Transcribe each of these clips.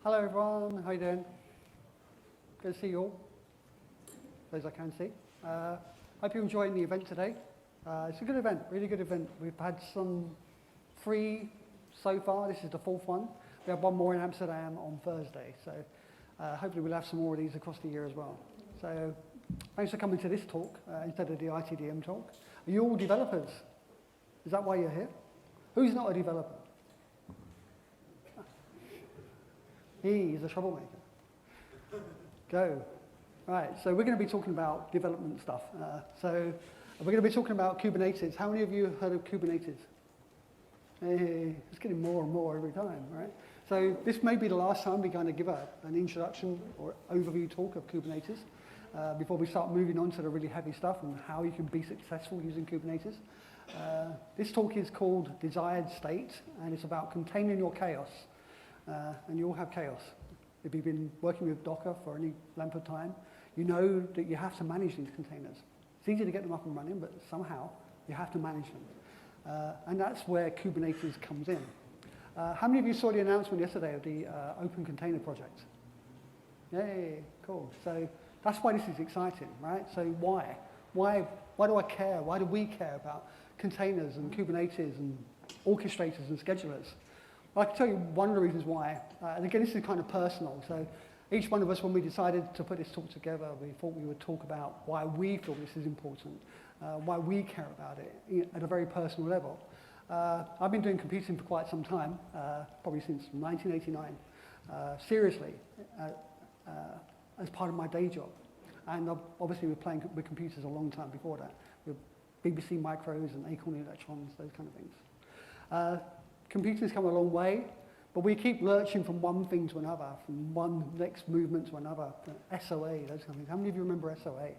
Hello everyone, how you doing? Good to see you all, those I can see. Hope you're enjoying the event today. It's a good event, really good event. We've had some free so far, this is the fourth one. We have one more in Amsterdam on Thursday, so hopefully we'll have some more of these across the year as well. So thanks for coming to this talk instead of the ITDM talk. Are you all developers? Is that why you're here? Who's not a developer? He's a troublemaker. Go. Right, so we're going to be talking about development stuff. So we're going to be talking about Kubernetes. How many of you have heard of Kubernetes? Hey, it's getting more and more every time, right? So this may be the last time we kind of give an introduction or overview talk of Kubernetes before we start moving on to the really heavy stuff and how you can be successful using Kubernetes. This talk is called Desired State, and it's about containing your chaos. And you all have chaos. If you've been working with Docker for any length of time, you know that you have to manage these containers. It's easy to get them up and running, but somehow you have to manage them. And that's where Kubernetes comes in. How many of you saw the announcement yesterday of the Open Container Project? Yay, cool. So that's why this is exciting, right? So why? Why do I care? Why do we care about containers and Kubernetes and orchestrators and schedulers? Well, I can tell you one of the reasons why, and again, this is kind of personal. So each one of us, when we decided to put this talk together, we thought we would talk about why we feel this is important, why we care about it at a very personal level. I've been doing computing for quite some time, probably since 1989, seriously, as part of my day job. And obviously, we're playing with computers a long time before that, with BBC Micros and Acorn Electrons, those kind of things. Computers come a long way, but we keep lurching from one thing to another, from one next movement to another. SOA, those kind of things. How many of you remember SOA?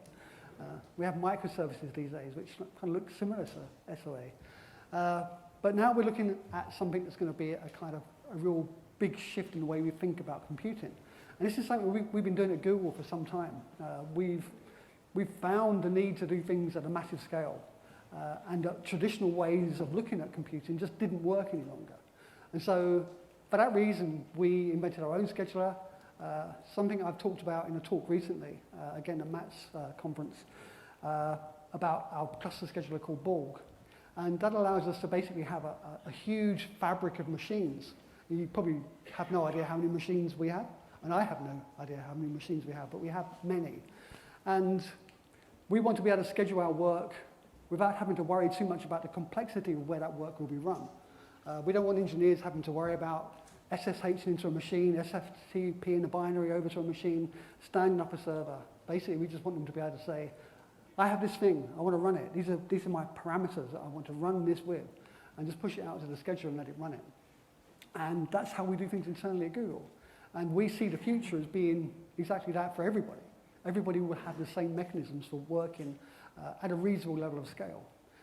We have microservices these days, which kind of look similar to SOA. But now we're looking at something that's going to be a kind of a real big shift in the way we think about computing. And this is something we've been doing at Google for some time. We've found the need to do things at a massive scale. And traditional ways of looking at computing just didn't work any longer. And so, for that reason, we invented our own scheduler, something I've talked about in a talk recently, again at Matt's conference, about our cluster scheduler called Borg. And that allows us to basically have a huge fabric of machines. You probably have no idea how many machines we have, and I have no idea how many machines we have, but we have many. And we want to be able to schedule our work without having to worry too much about the complexity of where that work will be run. We don't want engineers having to worry about SSH into a machine, SFTP in a binary over to a machine, standing up a server. Basically, we just want them to be able to say, I have this thing, I want to run it. These are my parameters that I want to run this with, and just push it out to the scheduler and let it run it. And that's how we do things internally at Google. And we see the future as being exactly that for everybody. Everybody will have the same mechanisms for working at a reasonable level of scale.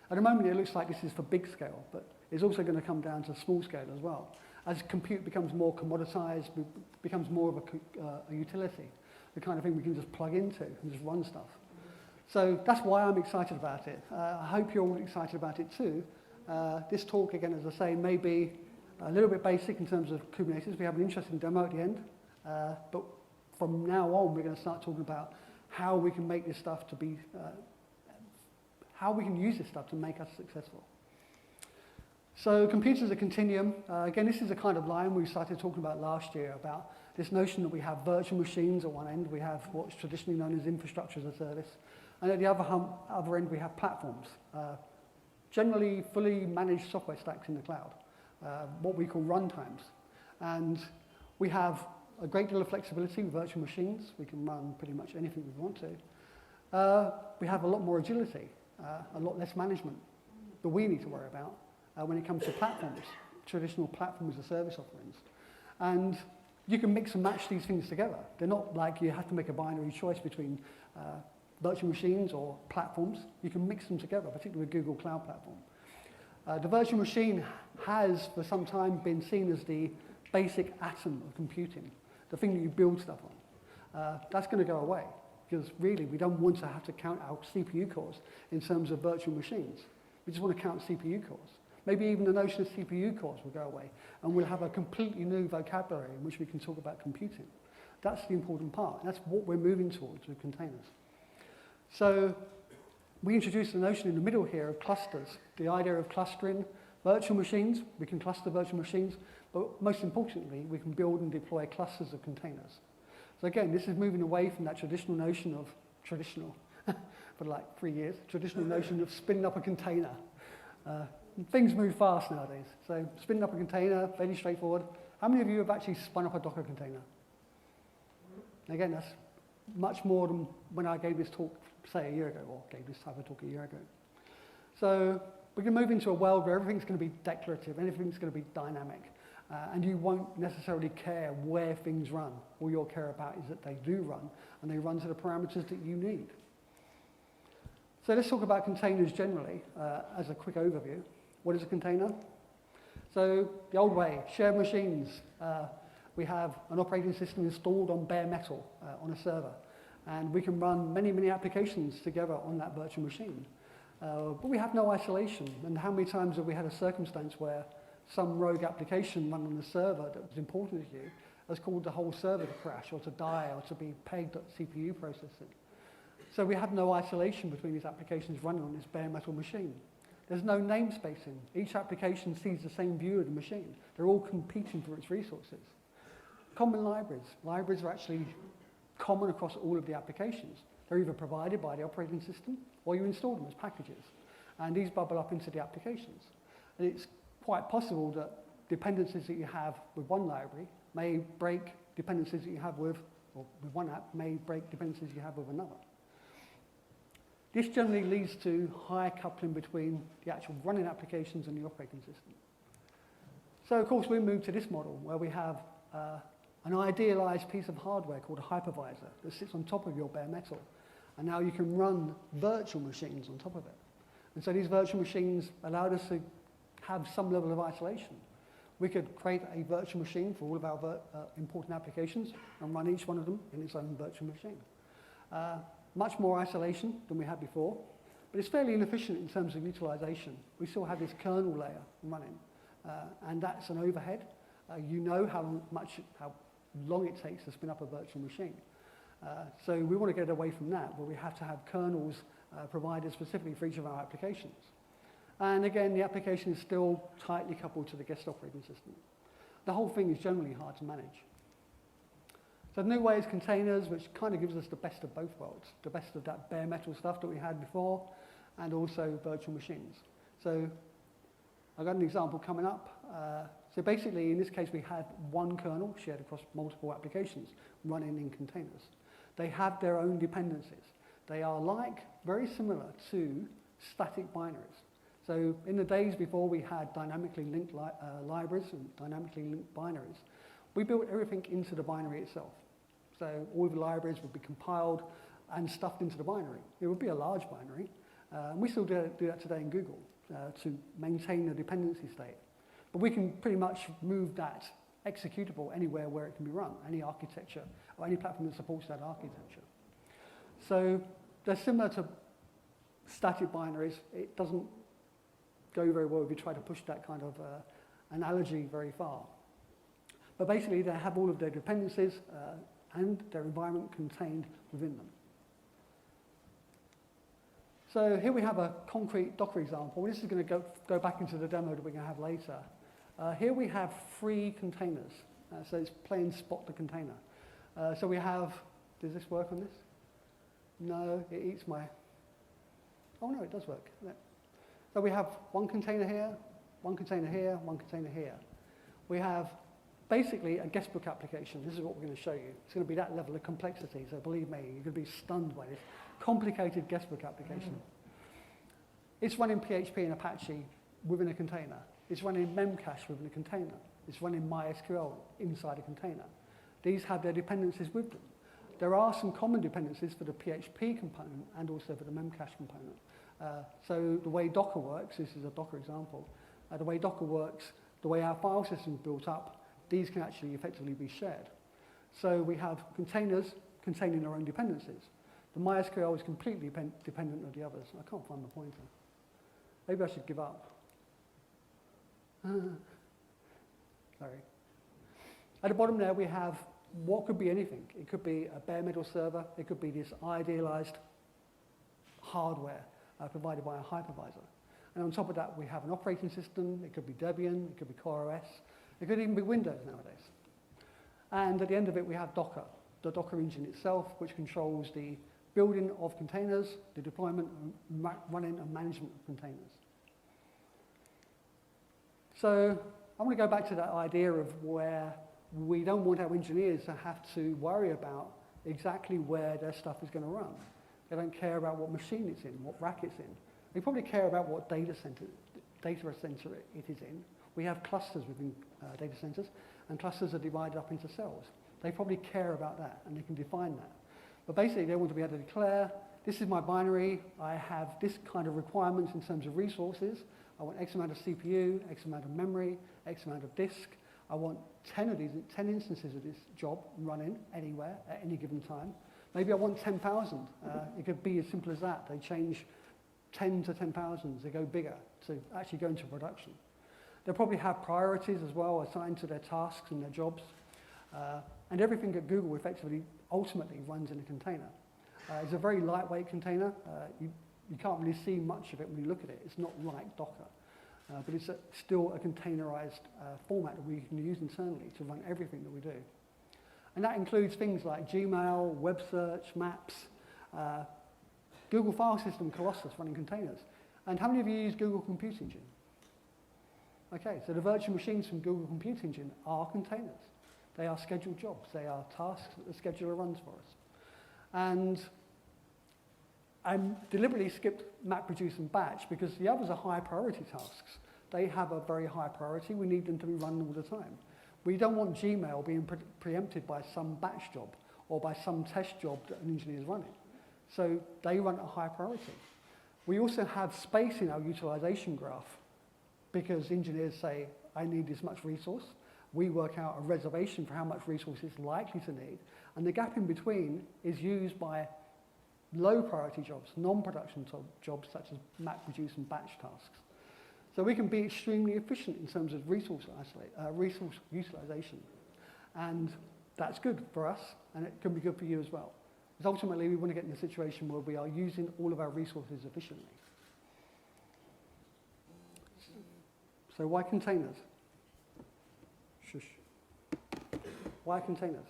At the moment, it looks like this is for big scale, but it's also going to come down to small scale as well. As compute becomes more commoditized, becomes more of a utility, the kind of thing we can just plug into and just run stuff. So that's why I'm excited about it. I hope you're all excited about it too. This talk, again, as I say, may be a little bit basic in terms of Kubernetes. We have an interesting demo at the end, but from now on, we're going to start talking about how we can make this stuff to be how we can use this stuff to make us successful. So computers are a continuum. Again, this is a kind of line we started talking about last year, about this notion that we have virtual machines at one end, we have what's traditionally known as infrastructure as a service, and at the other end we have platforms, generally fully managed software stacks in the cloud, what we call runtimes. And we have a great deal of flexibility with virtual machines. We can run pretty much anything we want to. We have a lot more agility. A lot less management that we need to worry about when it comes to platforms, traditional platform as a service offerings. And you can mix and match these things together. They're not like you have to make a binary choice between virtual machines or platforms. You can mix them together, particularly with Google Cloud Platform. The virtual machine has, for some time, been seen as the basic atom of computing, the thing that you build stuff on. That's going to go away. Because really, we don't want to have to count our CPU cores in terms of virtual machines. We just want to count CPU cores. Maybe even the notion of CPU cores will go away, and we'll have a completely new vocabulary in which we can talk about computing. That's the important part. That's what we're moving towards with containers. So we introduced the notion in the middle here of clusters, the idea of clustering virtual machines. We can cluster virtual machines, but most importantly, we can build and deploy clusters of containers. So again, this is moving away from that traditional notion of, for like 3 years, traditional notion of spinning up a container. Things move fast nowadays. So spinning up a container, fairly straightforward. How many of you have actually spun up a Docker container? Again, that's much more than when I gave this talk, say, a year ago, or gave this type of talk a year ago. So we're going to move into a world where everything's going to be declarative, everything's going to be dynamic, and you won't necessarily care where things run. All you'll care about is that they do run, and they run to the parameters that you need. So let's talk about containers generally as a quick overview. What is a container? So the old way, shared machines. We have an operating system installed on bare metal on a server, and we can run many, many applications together on that virtual machine. But we have no isolation, and how many times have we had a circumstance where some rogue application run on the server that was important to you has caused the whole server to crash or to die or to be pegged at CPU processing? So we have no isolation between these applications running on this bare metal machine. There's no namespacing. Each application sees the same view of the machine. They're all competing for its resources. Common libraries. Libraries are actually common across all of the applications. They're either provided by the operating system or you install them as packages. And these bubble up into the applications. And it's quite possible that dependencies that you have with one library may break dependencies that you have with one app, may break dependencies you have with another. This generally leads to high coupling between the actual running applications and the operating system. So of course we move to this model where we have an idealized piece of hardware called a hypervisor that sits on top of your bare metal. And now you can run virtual machines on top of it. And so these virtual machines allowed us to have some level of isolation. We could create a virtual machine for all of our important applications and run each one of them in its own virtual machine. Much more isolation than we had before, but it's fairly inefficient in terms of utilization. We still have this kernel layer running, and that's an overhead. You know how long it takes to spin up a virtual machine. So we want to get away from that, where we have to have kernels provided specifically for each of our applications. And again, the application is still tightly coupled to the guest operating system. The whole thing is generally hard to manage. So the new way is containers, which kind of gives us the best of both worlds, the best of that bare metal stuff that we had before, and also virtual machines. So I've got an example coming up. So basically, in this case, we have one kernel shared across multiple applications running in containers. They have their own dependencies. They are very similar to static binaries. So in the days before we had dynamically linked libraries and dynamically linked binaries, we built everything into the binary itself. So all the libraries would be compiled and stuffed into the binary. It would be a large binary. And we still do that today in Google to maintain the dependency state. But we can pretty much move that executable anywhere where it can be run, any architecture or any platform that supports that architecture. So they're similar to static binaries. It doesn't go very well if you try to push that kind of analogy very far. But basically, they have all of their dependencies and their environment contained within them. So here we have a concrete Docker example. This is going to go back into the demo that we're going to have later. Here we have 3 containers. So it's plain spot the container. So we have, does this work on this? No, it eats my, oh no, it does work. So we have one container here, one container here, one container here. We have basically a guestbook application. This is what we're going to show you. It's going to be that level of complexity, so believe me, you're going to be stunned by this complicated guestbook application. It's running PHP and Apache within a container. It's running Memcache within a container. It's running MySQL inside a container. These have their dependencies with them. There are some common dependencies for the PHP component and also for the Memcache component. So the way Docker works, this is a Docker example, the way Docker works, the way our file system is built up, these can actually effectively be shared. So we have containers containing their own dependencies. The MySQL is completely dependent on the others. I can't find my pointer. Maybe I should give up. Sorry. At the bottom there, we have what could be anything. It could be a bare metal server. It could be this idealized hardware provided by a hypervisor. And on top of that, we have an operating system. It could be Debian. It could be CoreOS. It could even be Windows nowadays. And at the end of it, we have Docker, the Docker engine itself, which controls the building of containers, the deployment, running and management of containers. So I want to go back to that idea of where we don't want our engineers to have to worry about exactly where their stuff is going to run. They don't care about what machine it's in, what rack it's in. They probably care about what data center it is in. We have clusters within data centers, and clusters are divided up into cells. They probably care about that, and they can define that. But basically, they want to be able to declare, this is my binary, I have this kind of requirements in terms of resources. I want X amount of CPU, X amount of memory, X amount of disk. I want 10 instances of this job running anywhere at any given time. Maybe I want 10,000. It could be as simple as that. They change 10 to 10,000, they go bigger to actually go into production. They'll probably have priorities as well assigned to their tasks and their jobs. And everything at Google effectively ultimately runs in a container. It's a very lightweight container. You can't really see much of it when you look at it. It's not like Docker. But it's still a containerized format that we can use internally to run everything that we do. And that includes things like Gmail, web search, maps, Google File System, Colossus running containers. And how many of you use Google Compute Engine? Okay, so the virtual machines from Google Compute Engine are containers. They are scheduled jobs. They are tasks that the scheduler runs for us. And I deliberately skipped MapReduce and Batch because the others are high priority tasks. They have a very high priority. We need them to be run all the time. We don't want Gmail being preempted by some batch job or by some test job that an engineer is running. So they run at a high priority. We also have space in our utilization graph because engineers say, I need this much resource. We work out a reservation for how much resource it's likely to need. And the gap in between is used by low priority jobs, non-production jobs such as MapReduce and batch tasks. So we can be extremely efficient in terms of resource utilization. And that's good for us, and it can be good for you as well. Because ultimately, we want to get in a situation where we are using all of our resources efficiently. So why containers? Shush. Why containers?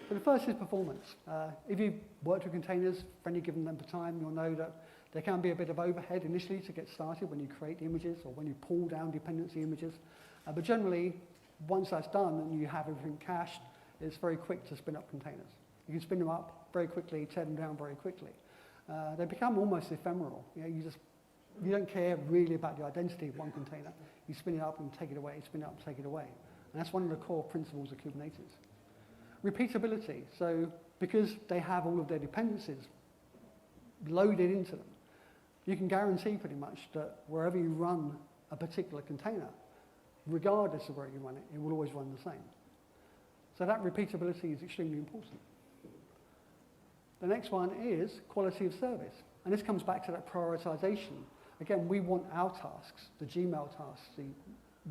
So the first is performance. If you've worked with containers for any given length of time, you'll know that there can be a bit of overhead initially to get started when you create the images or when you pull down dependency images. But generally, once that's done and you have everything cached, it's very quick to spin up containers. You can spin them up very quickly, tear them down very quickly. They become almost ephemeral. You don't care really about the identity of one container. You spin it up and take it away, spin it up and take it away. And that's one of the core principles of Kubernetes. Repeatability. So because they have all of their dependencies loaded into them, you can guarantee pretty much that wherever you run a particular container, regardless of where you run it, it will always run the same. So that repeatability is extremely important. The next one is quality of service. And this comes back to that prioritization. Again, we want our tasks, the Gmail tasks, the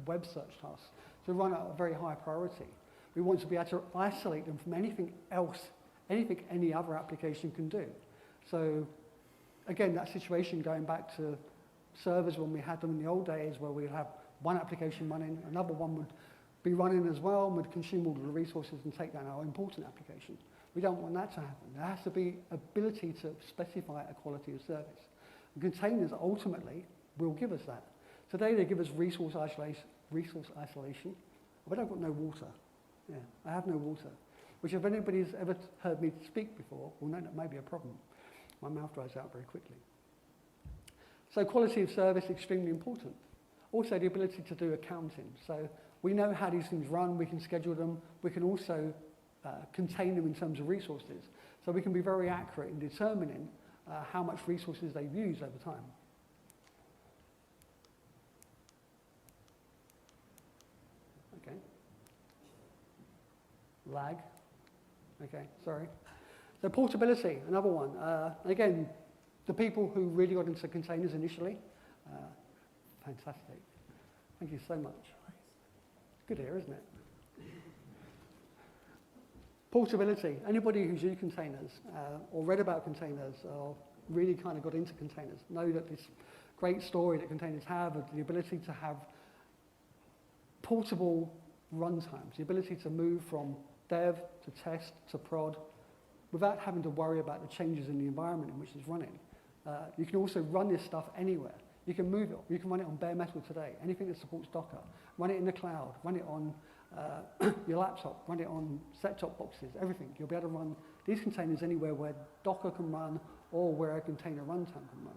web search tasks, to run at a very high priority. We want to be able to isolate them from anything else, anything any other application can do. So again, that situation going back to servers when we had them in the old days where we'd have one application running, another one would be running as well and would consume all of the resources and take down our important application. We don't want that to happen. There has to be ability to specify a quality of service. And containers ultimately will give us that. Today they give us resource isolation, but I've got no water. Yeah, I have no water, which if anybody's ever heard me speak before will know that may be a problem. My mouth dries out very quickly. So quality of service is extremely important. Also the ability to do accounting. So we know how these things run, we can schedule them, we can also contain them in terms of resources. So we can be very accurate in determining how much resources they've used over time. Okay. Lag. Okay, sorry. So portability, another one. Again, the people who really got into containers initially, fantastic. Thank you so much. good here, isn't it? Portability. Anybody who's used containers or read about containers or really kind of got into containers know that this great story that containers have of the ability to have portable runtimes, the ability to move from dev to test to prod without having to worry about the changes in the environment in which it's running. You can also run this stuff anywhere. You can move it. You can run it on bare metal today. Anything that supports Docker. Run it in the cloud. Run it on your laptop. Run it on set-top boxes. Everything. You'll be able to run these containers anywhere where Docker can run or where a container runtime can run.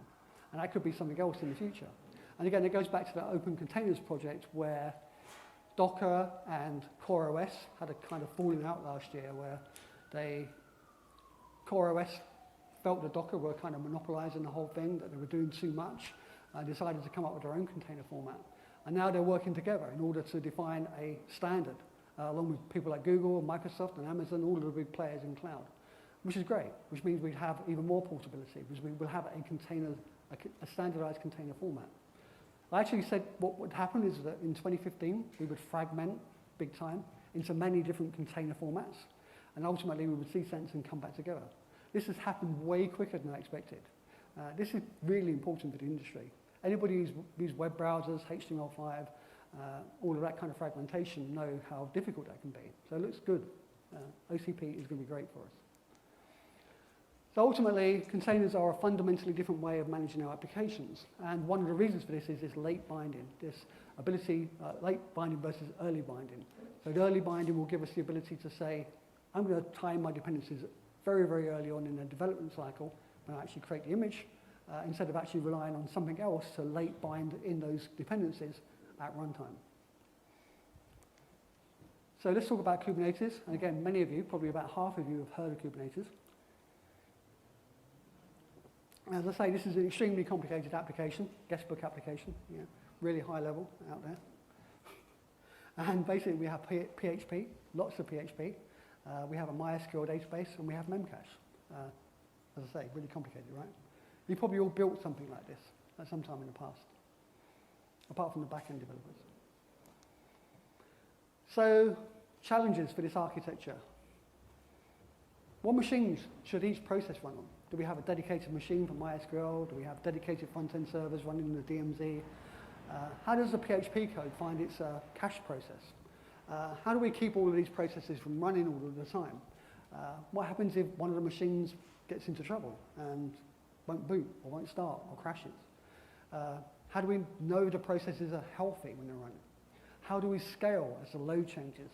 And that could be something else in the future. And again, it goes back to that Open Containers project where Docker and CoreOS had a kind of falling out last year where CoreOS felt that Docker were kind of monopolizing the whole thing, that they were doing too much, and decided to come up with their own container format. And now they're working together in order to define a standard, along with people like Google, Microsoft, and Amazon, all of the big players in cloud, which is great, which means we have even more portability, because we will have a standardized container format. I actually said what would happen is that in 2015, we would fragment big time into many different container formats, and ultimately we would see sense and come back together. This has happened way quicker than I expected. This is really important for the industry. Anybody who's used web browsers, HTML5, all of that kind of fragmentation know how difficult that can be. So it looks good. OCP is going to be great for us. So ultimately, containers are a fundamentally different way of managing our applications. And one of the reasons for this is this late binding, this ability, late binding versus early binding. So the early binding will give us the ability to say, I'm going to time my dependencies very, very early on in the development cycle when I actually create the image, instead of actually relying on something else to late bind in those dependencies at runtime. So let's talk about Kubernetes. And again, many of you, probably about half of you, have heard of Kubernetes. As I say, this is an extremely complicated application, guestbook application, really high level out there. And basically we have PHP, lots of PHP. We have a MySQL database, and we have Memcache. As I say, really complicated, right? You probably all built something like this at some time in the past, apart from the back-end developers. So, challenges for this architecture. What machines should each process run on? Do we have a dedicated machine for MySQL? Do we have dedicated front-end servers running in the DMZ? How does the PHP code find its cache process? How do we keep all of these processes from running all of the time? What happens if one of the machines gets into trouble and won't boot or won't start or crashes? How do we know the processes are healthy when they're running? How do we scale as the load changes?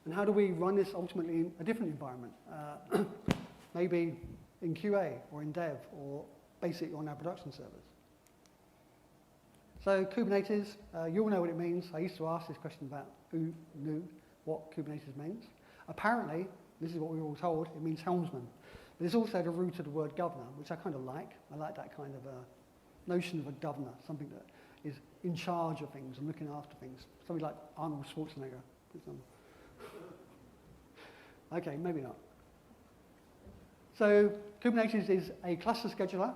And how do we run this ultimately in a different environment? Maybe in QA or in dev or basically on our production servers. So Kubernetes, you all know what it means. I used to ask this question about who knew what Kubernetes means. Apparently, this is what we were all told, it means helmsman. But it's also the root of the word governor, which I kind of like. I like that kind of notion of a governor, something that is in charge of things and looking after things. Something like Arnold Schwarzenegger, for example. Okay, maybe not. So Kubernetes is a cluster scheduler.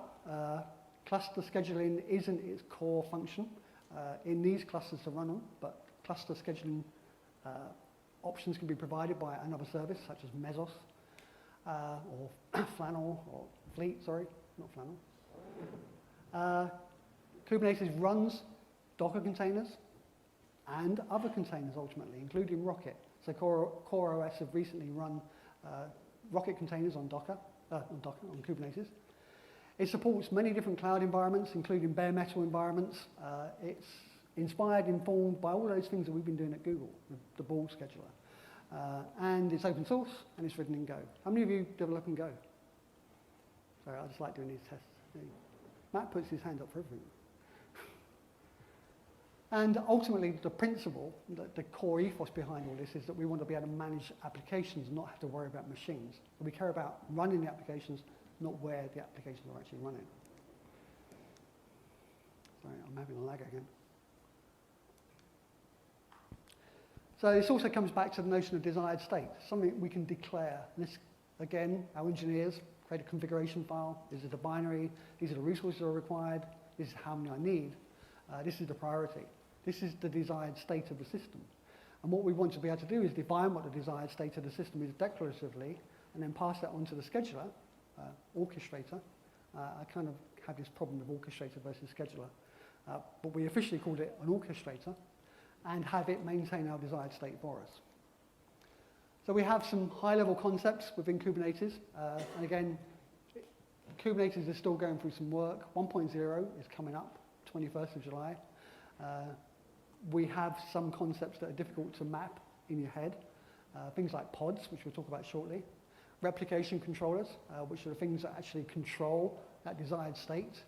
Cluster scheduling isn't its core function. It needs clusters to run on, but cluster scheduling options can be provided by another service, such as Mesos, or Flannel, or Fleet, sorry, not Flannel. Kubernetes runs Docker containers and other containers ultimately, including Rocket. So CoreOS have recently run Rocket containers on on Kubernetes. It supports many different cloud environments, including bare metal environments. It's inspired, informed by all those things that we've been doing at Google, the ball scheduler. And it's open source, and it's written in Go. How many of you develop in Go? Sorry, I just like doing these tests. Matt puts his hand up for everything. And ultimately, the principle, the core ethos behind all this is that we want to be able to manage applications and not have to worry about machines. We care about running the applications, not where the applications are actually running. Sorry, I'm having a lag again. So this also comes back to the notion of desired state, something we can declare. And this, again, our engineers create a configuration file. This is the binary. These are the resources that are required. This is how many I need. This is the priority. This is the desired state of the system. And what we want to be able to do is define what the desired state of the system is declaratively, and then pass that on to the scheduler, orchestrator. I kind of have this problem with orchestrator versus scheduler, but we officially called it an orchestrator, and have it maintain our desired state for us. So we have some high-level concepts within Kubernetes, and again, Kubernetes is still going through some work. 1.0 is coming up, 21st of July. We have some concepts that are difficult to map in your head, things like pods, which we'll talk about shortly, replication controllers, which are the things that actually control that desired state,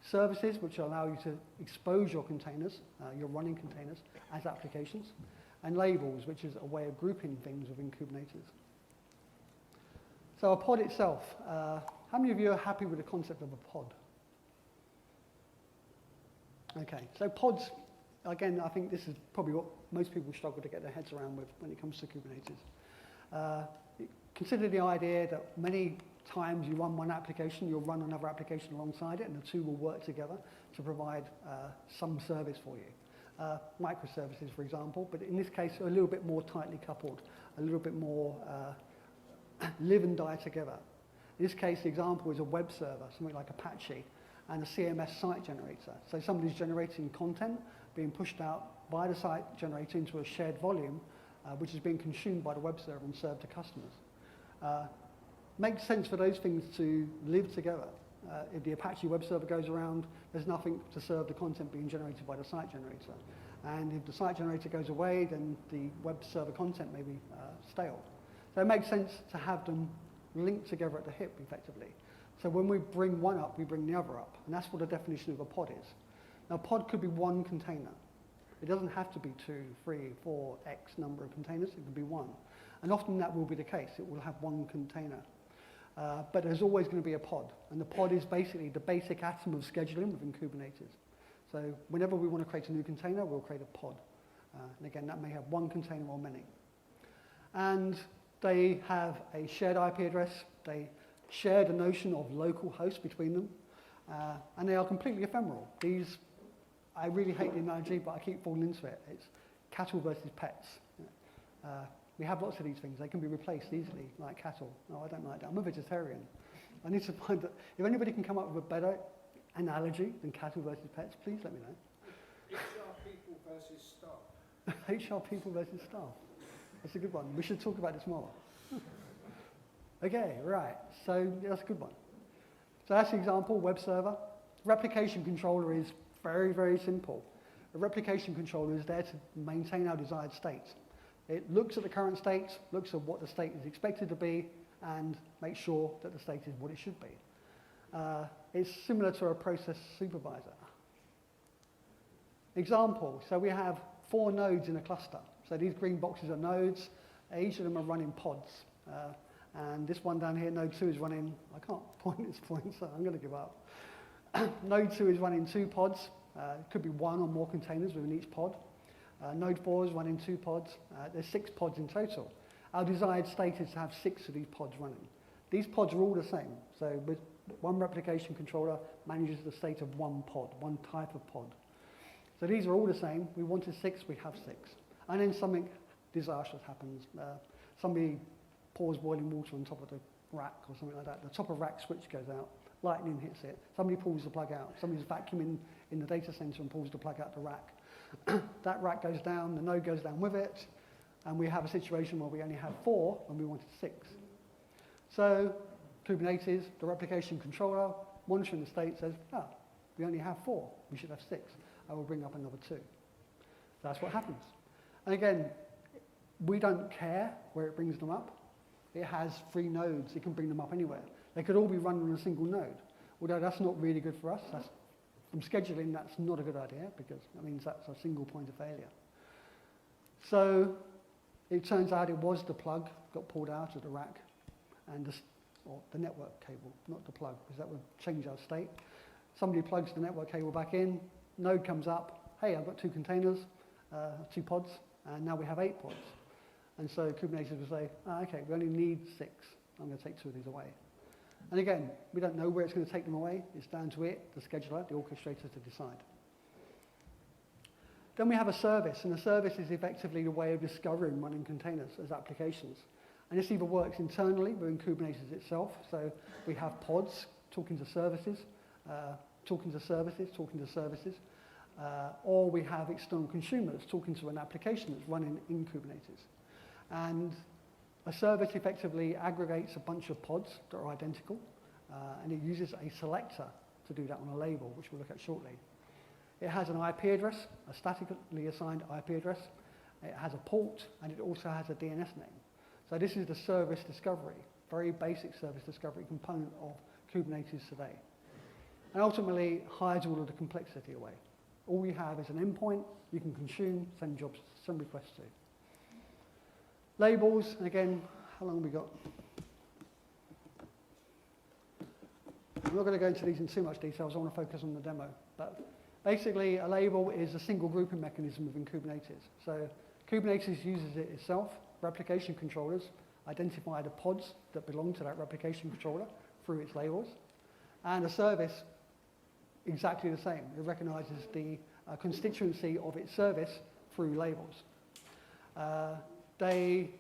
services, which allow you to expose your containers, your running containers, as applications, and labels, which is a way of grouping things within Kubernetes. So a pod itself, how many of you are happy with the concept of a pod? Okay, so pods, again, I think this is probably what most people struggle to get their heads around with when it comes to Kubernetes. Consider the idea that many times you run one application, you'll run another application alongside it, and the two will work together to provide some service for you. Microservices, for example, but in this case, a little bit more tightly coupled, a little bit more live and die together. In this case, the example is a web server, something like Apache, and a CMS site generator. So somebody's generating content being pushed out by the site generator into a shared volume, which is being consumed by the web server and served to customers. Makes sense for those things to live together. If the Apache web server goes around, there's nothing to serve the content being generated by the site generator. And if the site generator goes away, then the web server content may be stale. So it makes sense to have them linked together at the hip, effectively. So when we bring one up, we bring the other up. And that's what the definition of a pod is. Now, a pod could be one container. It doesn't have to be 2, 3, 4, X number of containers. It could be one. And often that will be the case. It will have one container. But there's always going to be a pod. And the pod is basically the basic atom of scheduling within Kubernetes. So whenever we want to create a new container, we'll create a pod. And again, that may have one container or many. And they have a shared IP address. They share the notion of local host between them. And they are completely ephemeral. These, I really hate the analogy, but I keep falling into it. It's cattle versus pets. We have lots of these things. They can be replaced easily, like cattle. No, I don't like that. I'm a vegetarian. I need to find that. If anybody can come up with a better analogy than cattle versus pets, please let me know. HR people versus staff. HR people versus staff. That's a good one. We should talk about this more. Okay, right. So that's a good one. So that's the example, web server. Replication controller is very, very simple. A replication controller is there to maintain our desired state. It looks at the current state, looks at what the state is expected to be, and makes sure that the state is what it should be. It's similar to a process supervisor. Example, so we have 4 nodes in a cluster. So these green boxes are nodes. Each of them are running pods. And this one down here, node 2 is running, I can't point this point, so I'm going to give up. Node 2 is running 2 pods. It could be 1 or more containers within each pod. Node 4 is running 2 pods. There's 6 pods in total. Our desired state is to have 6 of these pods running. These pods are all the same. So with one replication controller manages the state of one pod, one type of pod. So these are all the same. We wanted 6, we have 6. And then something disastrous happens. Somebody pours boiling water on top of the rack or something like that. The top of rack switch goes out. Lightning hits it. Somebody pulls the plug out. Somebody's vacuuming in the data center and pulls the plug out the rack. That rack goes down, the node goes down with it, and we have a situation where we only have 4 when we wanted 6. So Kubernetes, the replication controller, monitoring the state says, we only have 4, we should have 6. I will bring up another 2. That's what happens. And again, we don't care where it brings them up. It has 3 nodes, it can bring them up anywhere. They could all be run on a single node, although that's not really good for us. From scheduling, that's not a good idea because that means that's a single point of failure. So it turns out it was the plug got pulled out of the rack and or the network cable, not the plug, because that would change our state. Somebody plugs the network cable back in, node comes up, hey, I've got 2 containers, 2 pods, and now we have 8 pods. And so Kubernetes will say, okay, we only need 6. I'm going to take 2 of these away. And again, we don't know where it's going to take them away. It's down to it, the scheduler, the orchestrator, to decide. Then we have a service, and a service is effectively the way of discovering running containers as applications. And this either works internally within Kubernetes itself, so we have pods talking to services, or we have external consumers talking to an application that's running in Kubernetes. And a service effectively aggregates a bunch of pods that are identical, and it uses a selector to do that on a label, which we'll look at shortly. It has an IP address, a statically assigned IP address. It has a port, and it also has a DNS name. So this is the service discovery, very basic service discovery component of Kubernetes today. And ultimately, hides all of the complexity away. All you have is an endpoint you can consume, send jobs, send requests to. Labels, and again, how long have we got? I'm not going to go into these in too much detail, so I want to focus on the demo. But basically, a label is a single grouping mechanism within Kubernetes. So Kubernetes uses it itself. Replication controllers identify the pods that belong to that replication controller through its labels. And a service, exactly the same. It recognizes the constituency of its service through labels. They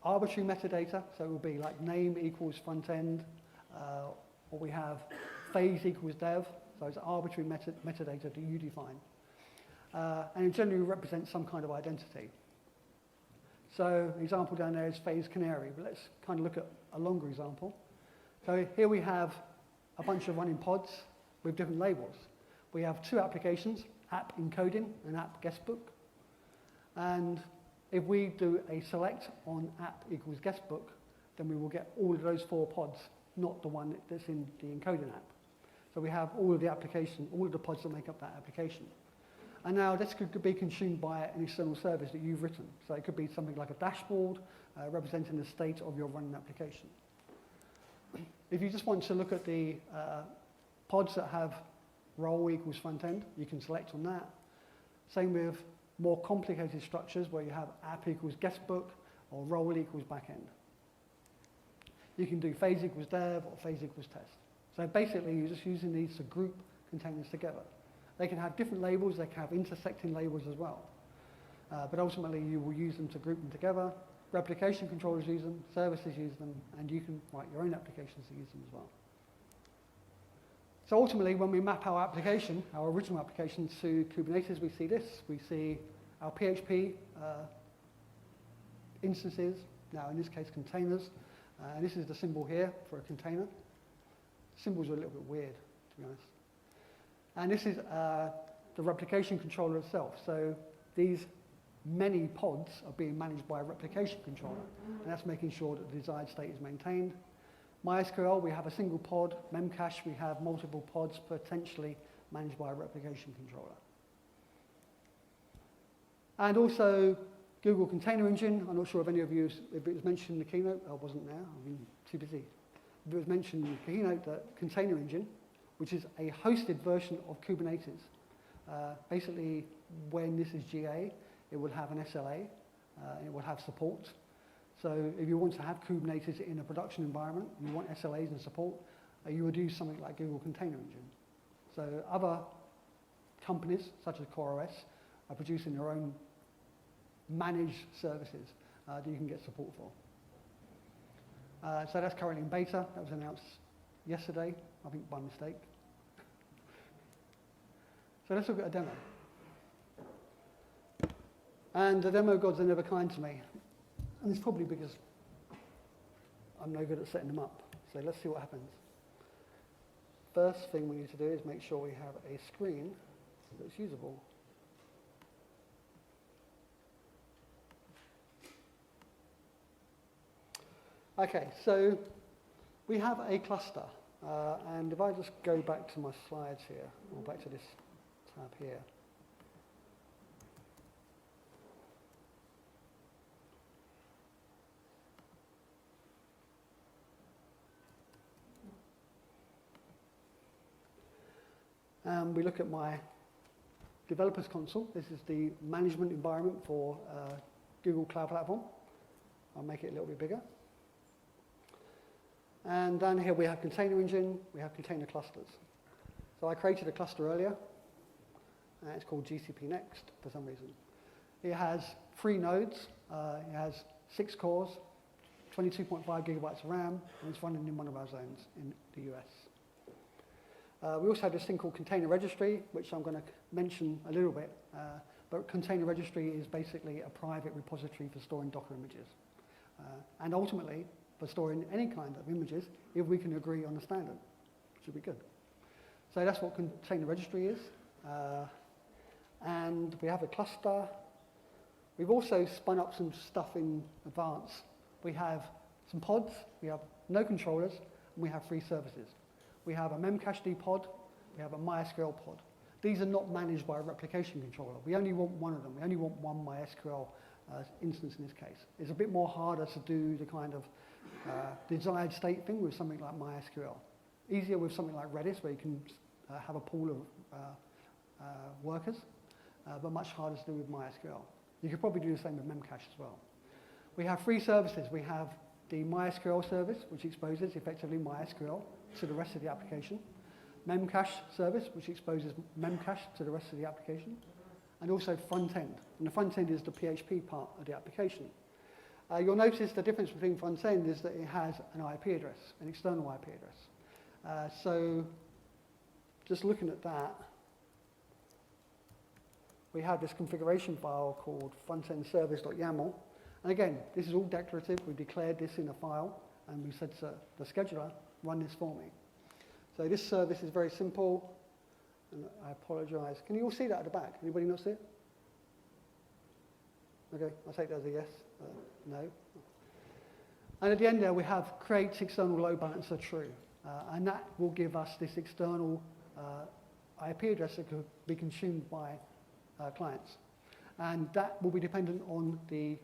arbitrary metadata, so it will be like name equals front end, or we have phase equals dev, so it's arbitrary metadata that you define. And it generally represents some kind of identity. So the example down there is phase canary, but let's kind of look at a longer example. So here we have a bunch of running pods with different labels. We have two applications, app encoding and app guestbook. And if we do a select on app equals guestbook, then we will get all of those four pods, not the one that's in the encoding app. So we have all of the application, all of the pods that make up that application. And now this could be consumed by an external service that you've written. So it could be something like a dashboard representing the state of your running application. If you just want to look at the pods that have role equals front end, you can select on that. Same with more complicated structures where you have app equals guestbook or role equals backend. You can do phase equals dev or phase equals test. So basically you're just using these to group containers together. They can have different labels, they can have intersecting labels as well. But ultimately you will use them to group them together. Replication controllers use them, services use them, and you can write your own applications to use them as well. So ultimately, when we map our application, our original application to Kubernetes, we see this. We see our PHP instances, now in this case containers. And this is the symbol here for a container. Symbols are a little bit weird, to be honest. And this is the replication controller itself. So these many pods are being managed by a replication controller, and that's making sure that the desired state is maintained. MySQL, we have a single pod. Memcache, we have multiple pods potentially managed by a replication controller. And also Google Container Engine. I'm not sure if any of you, if it was mentioned in the keynote. I wasn't there, I've been too busy. If it was mentioned in the keynote that Container Engine, which is a hosted version of Kubernetes. Basically, when this is GA, it will have an SLA, and it will have support. So if you want to have Kubernetes in a production environment, and you want SLAs and support, you would use something like Google Container Engine. So other companies, such as CoreOS, are producing their own managed services that you can get support for. So that's currently in beta. That was announced yesterday, I think by mistake. So let's look at a demo. And the demo gods are never kind to me. And it's probably because I'm no good at setting them up. So let's see what happens. First thing we need to do is make sure we have a screen that's usable. Okay, so we have a cluster. And if I just go back to my slides here, or back to this tab here. We look at my developers console. This is the management environment for Google Cloud Platform. I'll make it a little bit bigger. And down here we have Container Engine, we have container clusters. So I created a cluster earlier, and it's called GCP Next for some reason. It has 3 nodes, it has 6 cores, 22.5 gigabytes of RAM, and it's running in one of our zones in the US. We also have this thing called container registry, which I'm going to mention a little bit, but container registry is basically a private repository for storing Docker images, and ultimately for storing any kind of images if we can agree on the standard, which would be good. So that's what container registry is, and we have a cluster. We've also spun up some stuff in advance. We have some pods, we have no controllers, and we have 3 services. We have a memcached pod, we have a MySQL pod. These are not managed by a replication controller. We only want one of them. We only want one MySQL instance in this case. It's a bit more harder to do the kind of desired state thing with something like MySQL. Easier with something like Redis, where you can have a pool of workers, but much harder to do with MySQL. You could probably do the same with memcache as well. We have 3 services. We have the MySQL service, which exposes effectively MySQL to the rest of the application. Memcache service, which exposes memcache to the rest of the application. And also front end. And the front end is the PHP part of the application. You'll notice the difference between front end is that it has an IP address, an external IP address. So just looking at that, we have this configuration file called frontendservice.yaml. And again, this is all declarative. We declared this in a file, and we said to the scheduler, run this for me. So this service is very simple, and I apologize. Can you all see that at the back? Anybody not see it? Okay, I'll take that as a yes. No. And at the end there, we have create external load balancer true, and that will give us this external IP address that could be consumed by clients. And that will be dependent on the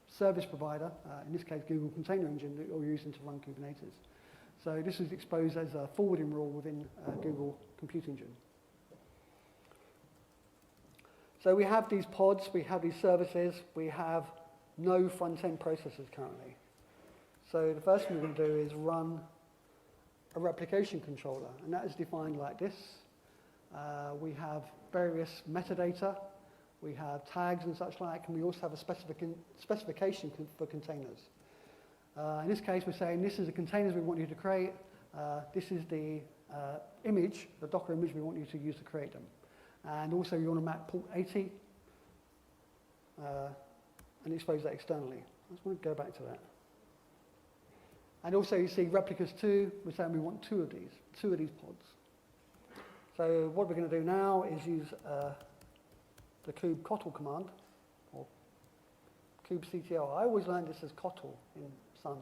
service provider, in this case Google Container Engine, that you're using to run Kubernetes. So this is exposed as a forwarding rule within Google Compute Engine. So we have these pods, we have these services, we have no front-end processors currently. So the first thing we're going to do is run a replication controller, and that is defined like this. We have various metadata, we have tags and such like, and we also have a specification for containers. In this case, we're saying this is the containers we want you to create, this is the image, the Docker image we want you to use to create them. And also you want to map port 80 and expose that externally. I just want to go back to that. And also you see replicas 2, we're saying we want 2 of these pods. So what we're going to do now is use the kubectl command, or kubectl. I always learned this as ctl in Sun.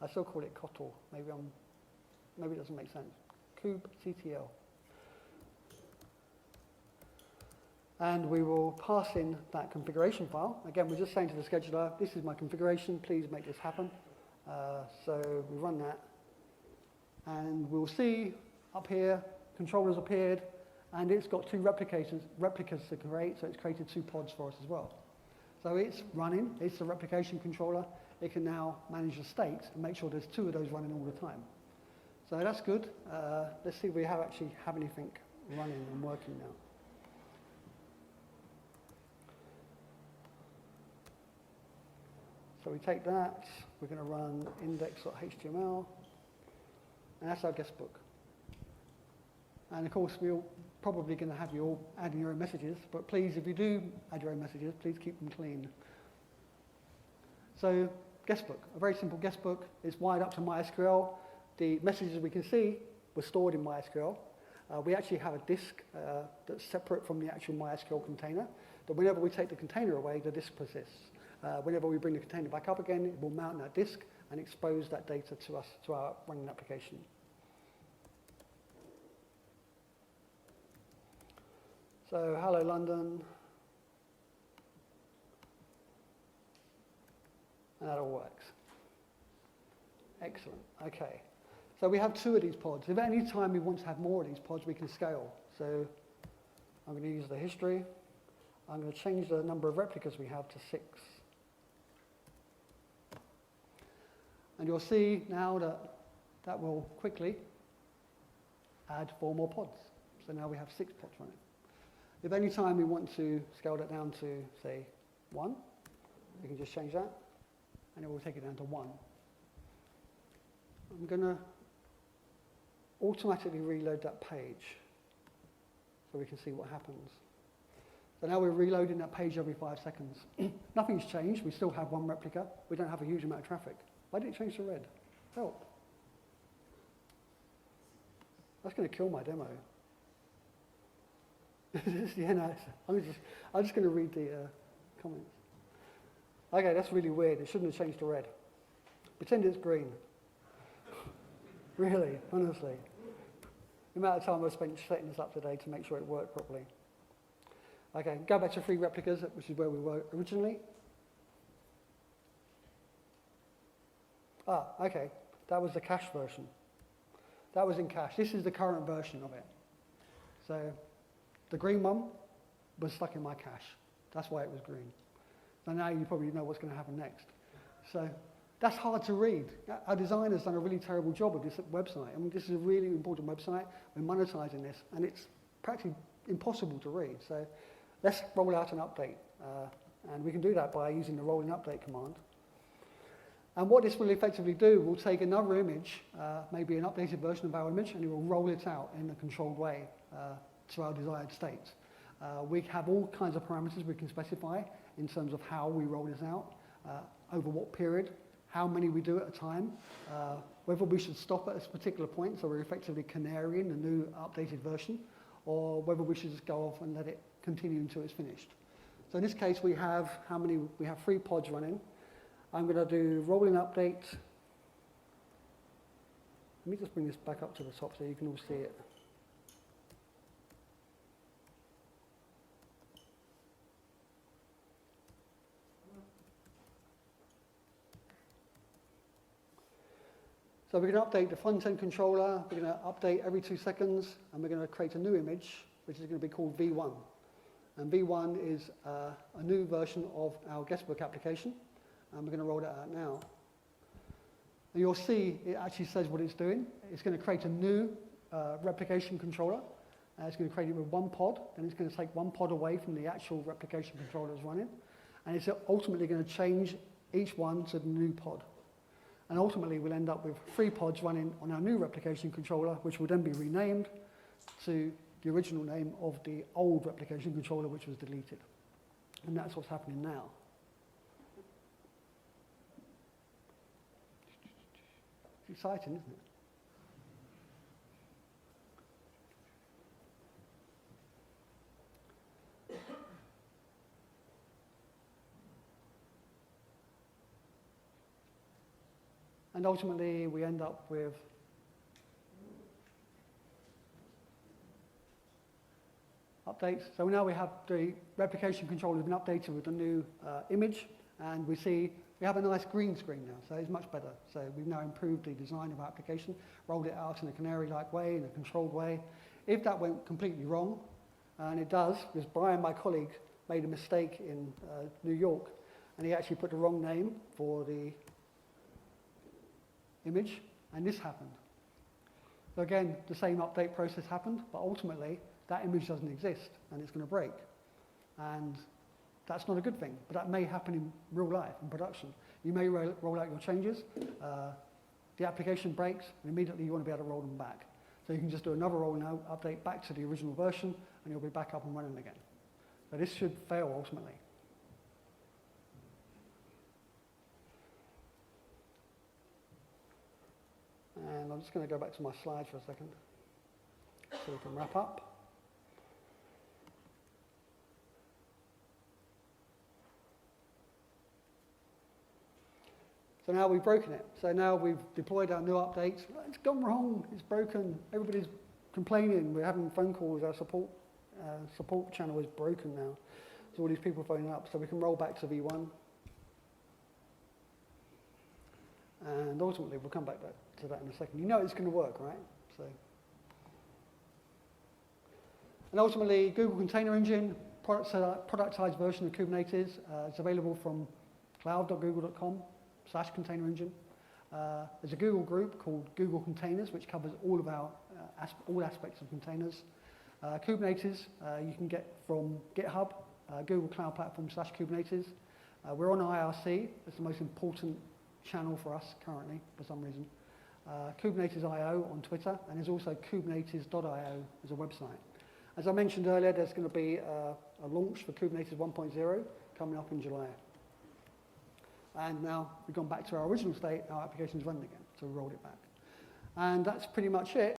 I still call it ctl. Maybe it doesn't make sense. kubectl. And we will pass in that configuration file. Again, we're just saying to the scheduler, this is my configuration, please make this happen. So we run that. And we'll see up here, controllers appeared, and it's got 2 replicas to create, so it's created 2 pods for us as well. So it's running, it's a replication controller. It can now manage the state and make sure there's 2 of those running all the time. So that's good. Let's see if we actually have anything running and working now. So we take that, we're going to run index.html, and that's our guest book. And of course, we're probably going to have you all adding your own messages, but please, if you do add your own messages, please keep them clean. So, guest book, a very simple guest book. It's wired up to MySQL. The messages we can see were stored in MySQL. We actually have a disk that's separate from the actual MySQL container, but whenever we take the container away, the disk persists. Whenever we bring the container back up again, it will mount that disk and expose that data to us, to our running application. So, hello London. And that all works. Excellent, okay. So we have 2 of these pods. If at any time we want to have more of these pods, we can scale. So I'm going to use the history. I'm going to change the number of replicas we have to 6. And you'll see now that that will quickly add 4 more pods. So now we have 6 pods running. If any time we want to scale that down to, say, 1, we can just change that, and it will take it down to 1. I'm going to automatically reload that page so we can see what happens. So now we're reloading that page every 5 seconds. Nothing's changed. We still have 1 replica. We don't have a huge amount of traffic. Why did it change to red? Help. That's going to kill my demo. Yeah, no, I'm just going to read the comments. Okay, that's really weird. It shouldn't have changed to red. Pretend it's green. Really, honestly. The amount of time I spent setting this up today to make sure it worked properly. Okay, go back to 3 replicas, which is where we were originally. Ah, okay, that was the cache version. That was in cache. This is the current version of it. So the green one was stuck in my cache. That's why it was green. So now you probably know what's going to happen next. So that's hard to read. Our designer's done a really terrible job of this website. I mean, this is a really important website. We're monetizing this, and it's practically impossible to read. So let's roll out an update. And we can do that by using the rolling update command. And what this will effectively do, we'll take another image, maybe an updated version of our image, and it will roll it out in a controlled way to our desired state. We have all kinds of parameters we can specify in terms of how we roll this out, over what period, how many we do at a time, whether we should stop at a particular point, so we're effectively canarying the new updated version, or whether we should just go off and let it continue until it's finished. So in this case, we have 3 pods running. I'm going to do rolling update. Let me just bring this back up to the top so you can all see it. So we're going to update the front-end controller, we're going to update every 2 seconds, and we're going to create a new image, which is going to be called V1. And V1 is a new version of our guestbook application, and we're going to roll that out now. And you'll see it actually says what it's doing. It's going to create a new replication controller. It's going to create it with 1 pod, then it's going to take 1 pod away from the actual replication controller that's running, and it's ultimately going to change each one to the new pod. And ultimately, we'll end up with 3 pods running on our new replication controller, which will then be renamed to the original name of the old replication controller, which was deleted. And that's what's happening now. It's exciting, isn't it? And ultimately, we end up with updates. So now we have the replication controller has been updated with the new image, and we have a nice green screen now, so it's much better. So we've now improved the design of our application, rolled it out in a canary-like way, in a controlled way. If that went completely wrong, and it does, because Brian, my colleague, made a mistake in New York, and he actually put the wrong name for the image, and this happened. So again, the same update process happened, but ultimately, that image doesn't exist, and it's going to break. And that's not a good thing, but that may happen in real life, in production. You may roll out your changes, the application breaks, and immediately you want to be able to roll them back. So you can just do another rolling out update back to the original version, and you'll be back up and running again. So this should fail ultimately. And I'm just going to go back to my slides for a second so we can wrap up. So now we've broken it. So now we've deployed our new update. It's gone wrong, it's broken, everybody's complaining. We're having phone calls, our support channel is broken now. There's all these people phoning up, so we can roll back to V1. And ultimately, we'll come back to that in a second. You know it's going to work, right? So, and ultimately, Google Container Engine, productized version of Kubernetes, is available from cloud.google.com/container engine. There's a Google group called Google Containers, which covers all of our all aspects of containers. Kubernetes, you can get from GitHub, Google Cloud Platform /Kubernetes. We're on IRC. It's the most important channel for us currently, for some reason. Kubernetes.io on Twitter, and there's also kubernetes.io as a website. As I mentioned earlier, there's going to be a launch for Kubernetes 1.0 coming up in July. And now we've gone back to our original state, our application's running again, so we rolled it back. And that's pretty much it.